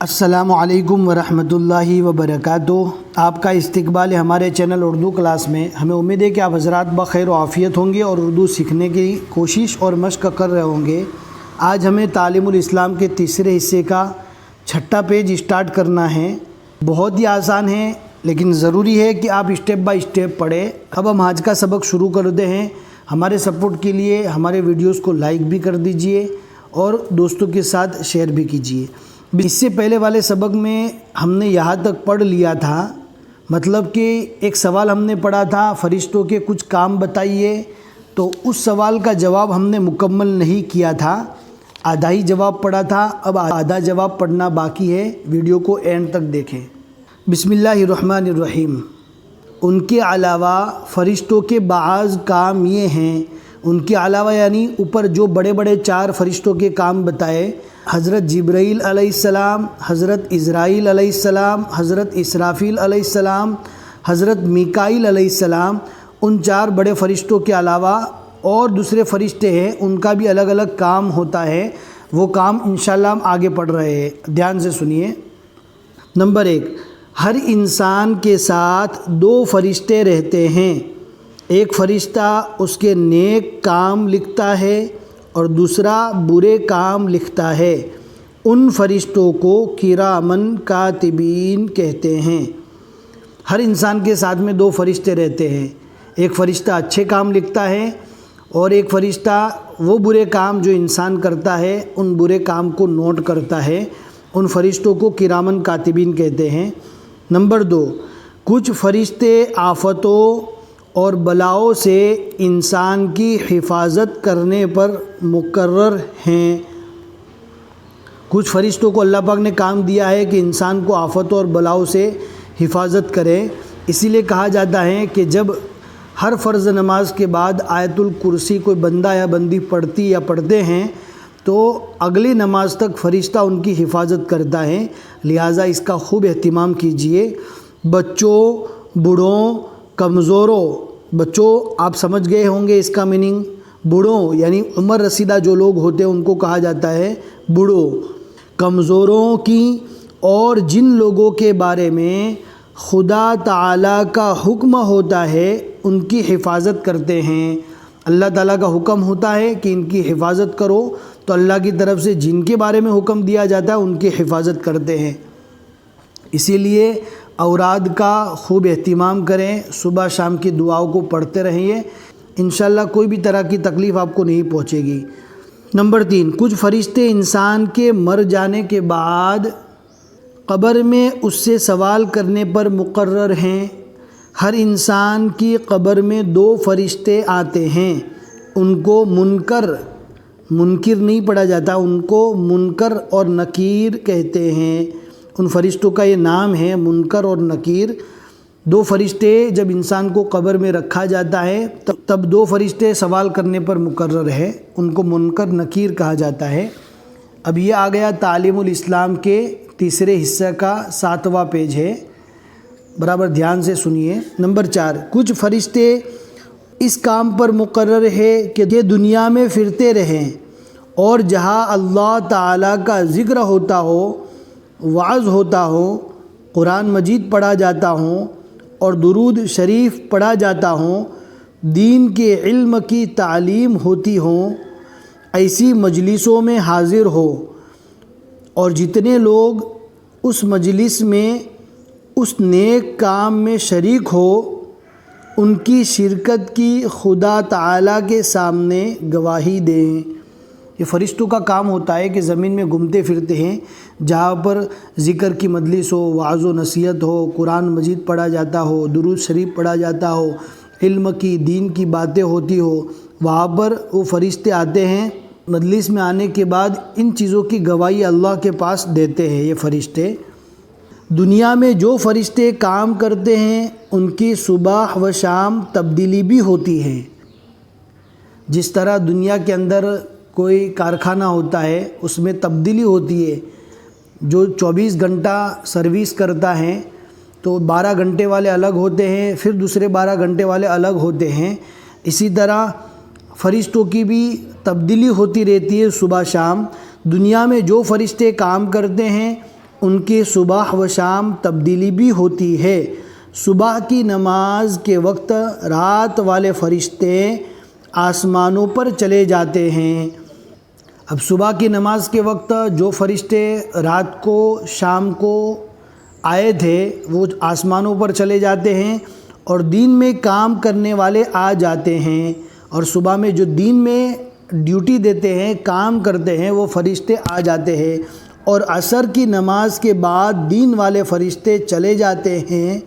السلام علیکم ورحمۃ اللہ وبرکاتہ۔ آپ کا استقبال ہے ہمارے چینل اردو کلاس میں۔ ہمیں امید ہے کہ آپ حضرات بخیر و عافیت ہوں گے اور اردو سیکھنے کی کوشش اور مشق کر رہے ہوں گے۔ آج ہمیں تعلیم الاسلام کے تیسرے حصے کا 6واں پیج اسٹارٹ کرنا ہے۔ بہت ہی آسان ہے لیکن ضروری ہے کہ آپ اسٹیپ بائی اسٹیپ پڑھیں۔ اب ہم آج کا سبق شروع کرتے ہیں۔ ہمارے سپورٹ کے لیے ہمارے ویڈیوز کو لائک بھی کر دیجئے اور دوستوں کے ساتھ شیئر بھی کیجئے۔ اس سے پہلے والے سبق میں ہم نے یہاں تک پڑھ لیا تھا، مطلب کہ ایک سوال ہم نے پڑھا تھا، فرشتوں کے کچھ کام بتائیے، تو اس سوال کا جواب ہم نے مکمل نہیں کیا تھا، آدھا ہی جواب پڑھا تھا۔ اب آدھا جواب پڑھنا باقی ہے، ویڈیو کو اینڈ تک دیکھیں۔ بسم اللہ الرحمن الرحیم۔ ان کے علاوہ فرشتوں کے بعض کام یہ ہیں، ان کے علاوہ یعنی اوپر جو بڑے بڑے 4 فرشتوں کے کام بتائے، حضرت جبرائیل علیہ السلام، حضرت اسرائیل علیہ السلام، حضرت اسرافیل علیہ السلام، حضرت میکائیل علیہ السلام، ان 4 بڑے فرشتوں کے علاوہ اور دوسرے فرشتے ہیں، ان کا بھی الگ الگ کام ہوتا ہے۔ وہ کام انشاءاللہ ہم آگے پڑھ رہے ہیں، دھیان سے سنیے۔ نمبر 1، ہر انسان کے ساتھ 2 فرشتے رہتے ہیں۔ ایک فرشتہ اس کے نیک کام لکھتا ہے اور دوسرا برے کام لکھتا ہے۔ ان فرشتوں کو کرامن کاتبین کہتے ہیں۔ ہر انسان کے ساتھ میں 2 فرشتے رہتے ہیں۔ ایک فرشتہ اچھے کام لکھتا ہے اور ایک فرشتہ وہ برے کام جو انسان کرتا ہے ان برے کام کو نوٹ کرتا ہے۔ ان فرشتوں کو کرامن کاتبین کہتے ہیں۔ نمبر 2، کچھ فرشتے آفتوں اور بلاؤں سے انسان کی حفاظت کرنے پر مقرر ہیں۔ کچھ فرشتوں کو اللہ پاک نے کام دیا ہے کہ انسان کو آفتوں اور بلاؤں سے حفاظت کرے۔ اسی لیے کہا جاتا ہے کہ جب ہر فرض نماز کے بعد آیت الکرسی کوئی بندہ یا بندی پڑھتی یا پڑھتے ہیں تو اگلی نماز تک فرشتہ ان کی حفاظت کرتا ہے، لہٰذا اس کا خوب اہتمام کیجیے۔ بچوں، بوڑھوں، کمزوروں، بچوں آپ سمجھ گئے ہوں گے اس کا میننگ۔ بوڑھوں یعنی عمر رسیدہ جو لوگ ہوتے ہیں ان کو کہا جاتا ہے بوڑھوں۔ کمزوروں کی اور جن لوگوں کے بارے میں خدا تعالیٰ کا حکم ہوتا ہے ان کی حفاظت کرتے ہیں۔ اللہ تعالیٰ کا حکم ہوتا ہے کہ ان کی حفاظت کرو، تو اللہ کی طرف سے جن کے بارے میں حکم دیا جاتا ہے ان کی حفاظت کرتے ہیں۔ اسی لیے اوراد کا خوب اہتمام کریں، صبح شام کی دعاؤں کو پڑھتے رہیے، انشاءاللہ کوئی بھی طرح کی تکلیف آپ کو نہیں پہنچے گی۔ نمبر 3، کچھ فرشتے انسان کے مر جانے کے بعد قبر میں اس سے سوال کرنے پر مقرر ہیں۔ ہر انسان کی قبر میں 2 فرشتے آتے ہیں، ان کو منکر نہیں پڑھا جاتا، ان کو منکر اور نکیر کہتے ہیں۔ ان فرشتوں کا یہ نام ہے، منکر اور نکیر۔ 2 فرشتے جب انسان کو قبر میں رکھا جاتا ہے تب 2 فرشتے سوال کرنے پر مقرر ہے، ان کو منکر نکیر کہا جاتا ہے۔ اب یہ آ گیا تعلیم الاسلام کے تیسرے حصے کا 7واں پیج ہے، برابر دھیان سے سنیے۔ نمبر 4، کچھ فرشتے اس کام پر مقرر ہے کہ یہ دنیا میں پھرتے رہیں اور جہاں اللہ تعالیٰ کا ذکر ہوتا ہو، وعظ ہوتا ہو، قرآن مجید پڑھا جاتا ہو اور درود شریف پڑھا جاتا ہو، دین کے علم کی تعلیم ہوتی ہوں، ایسی مجلسوں میں حاضر ہو، اور جتنے لوگ اس مجلس میں اس نیک کام میں شریک ہو ان کی شرکت کی خدا تعالیٰ کے سامنے گواہی دیں۔ یہ فرشتوں کا کام ہوتا ہے کہ زمین میں گھومتے پھرتے ہیں، جہاں پر ذکر کی مجلس ہو، وعظ و نصیحت ہو، قرآن مجید پڑھا جاتا ہو، درود شریف پڑھا جاتا ہو، علم کی دین کی باتیں ہوتی ہو، وہاں پر وہ فرشتے آتے ہیں۔ مجلس میں آنے کے بعد ان چیزوں کی گواہی اللہ کے پاس دیتے ہیں یہ فرشتے۔ دنیا میں جو فرشتے کام کرتے ہیں ان کی صبح و شام تبدیلی بھی ہوتی ہے۔ جس طرح دنیا کے اندر کوئی کارخانہ ہوتا ہے اس میں تبدیلی ہوتی ہے، جو 24 گھنٹہ سروس کرتا ہے تو 12 گھنٹے والے الگ ہوتے ہیں، پھر دوسرے 12 گھنٹے والے الگ ہوتے ہیں۔ اسی طرح فرشتوں کی بھی تبدیلی ہوتی رہتی ہے صبح شام۔ دنیا میں جو فرشتے کام کرتے ہیں ان کے صبح و شام تبدیلی بھی ہوتی ہے۔ صبح کی نماز کے وقت رات والے فرشتے آسمانوں پر چلے جاتے ہیں۔ اب صبح کی نماز کے وقت جو فرشتے رات کو شام کو آئے تھے وہ آسمانوں پر چلے جاتے ہیں، اور دین میں کام کرنے والے آ جاتے ہیں، اور صبح میں جو دین میں ڈیوٹی دیتے ہیں کام کرتے ہیں وہ فرشتے آ جاتے ہیں، اور عصر کی نماز کے بعد دین والے فرشتے چلے جاتے ہیں،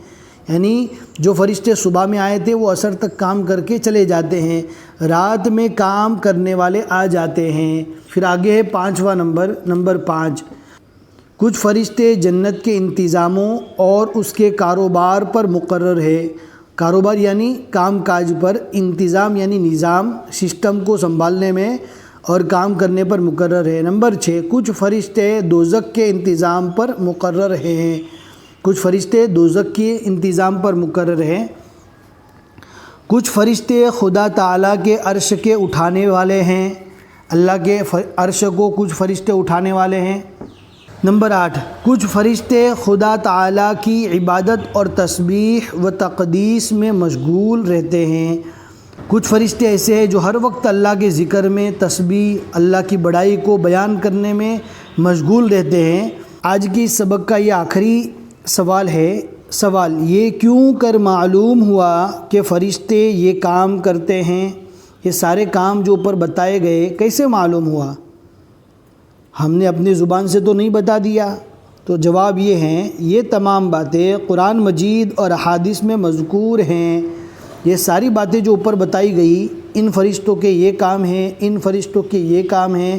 یعنی جو فرشتے صبح میں آئے تھے وہ عصر تک کام کر کے چلے جاتے ہیں، رات میں کام کرنے والے آ جاتے ہیں۔ پھر آگے ہے 5واں نمبر 5، کچھ فرشتے جنت کے انتظاموں اور اس کے کاروبار پر مقرر ہے۔ کاروبار یعنی کام کاج پر، انتظام یعنی نظام سسٹم کو سنبھالنے میں اور کام کرنے پر مقرر ہے۔ نمبر 6، کچھ فرشتے دوزخ کے انتظام پر مقرر ہیں۔ کچھ فرشتے دوزخ کے انتظام پر مقرر ہیں۔ کچھ فرشتے خدا تعالیٰ کے عرش کے اٹھانے والے ہیں، اللہ کے عرش کو کچھ فرشتے اٹھانے والے ہیں۔ نمبر 8، کچھ فرشتے خدا تعالیٰ کی عبادت اور تسبیح و تقدیس میں مشغول رہتے ہیں۔ کچھ فرشتے ایسے ہیں جو ہر وقت اللہ کے ذکر میں، تسبیح، اللہ کی بڑائی کو بیان کرنے میں مشغول رہتے ہیں۔ آج کی سبق کا یہ آخری سوال ہے۔ سوال یہ کیوں کر معلوم ہوا کہ فرشتے یہ کام کرتے ہیں؟ یہ سارے کام جو اوپر بتائے گئے کیسے معلوم ہوا؟ ہم نے اپنی زبان سے تو نہیں بتا دیا۔ تو جواب یہ ہیں، یہ تمام باتیں قرآن مجید اور احادیث میں مذکور ہیں۔ یہ ساری باتیں جو اوپر بتائی گئی، ان فرشتوں کے یہ کام ہیں، ان فرشتوں کے یہ کام ہیں،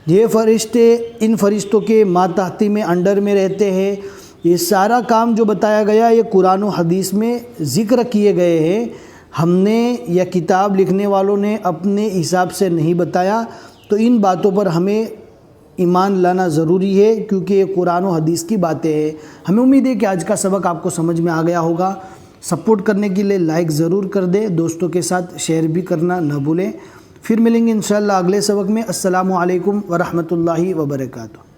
یہ فرشتے ان فرشتوں کے ماتحتی میں انڈر میں رہتے ہیں، یہ سارا کام جو بتایا گیا یہ قرآن و حدیث میں ذکر کیے گئے ہیں۔ ہم نے یا کتاب لکھنے والوں نے اپنے حساب سے نہیں بتایا، تو ان باتوں پر ہمیں ایمان لانا ضروری ہے، کیونکہ یہ قرآن و حدیث کی باتیں ہیں۔ ہمیں امید ہے کہ آج کا سبق آپ کو سمجھ میں آ گیا ہوگا۔ سپورٹ کرنے کے لیے لائک ضرور کر دیں، دوستوں کے ساتھ شیئر بھی کرنا نہ بھولیں۔ پھر ملیں گے انشاءاللہ اگلے سبق میں۔ السلام علیکم ورحمۃ اللہ وبرکاتہ۔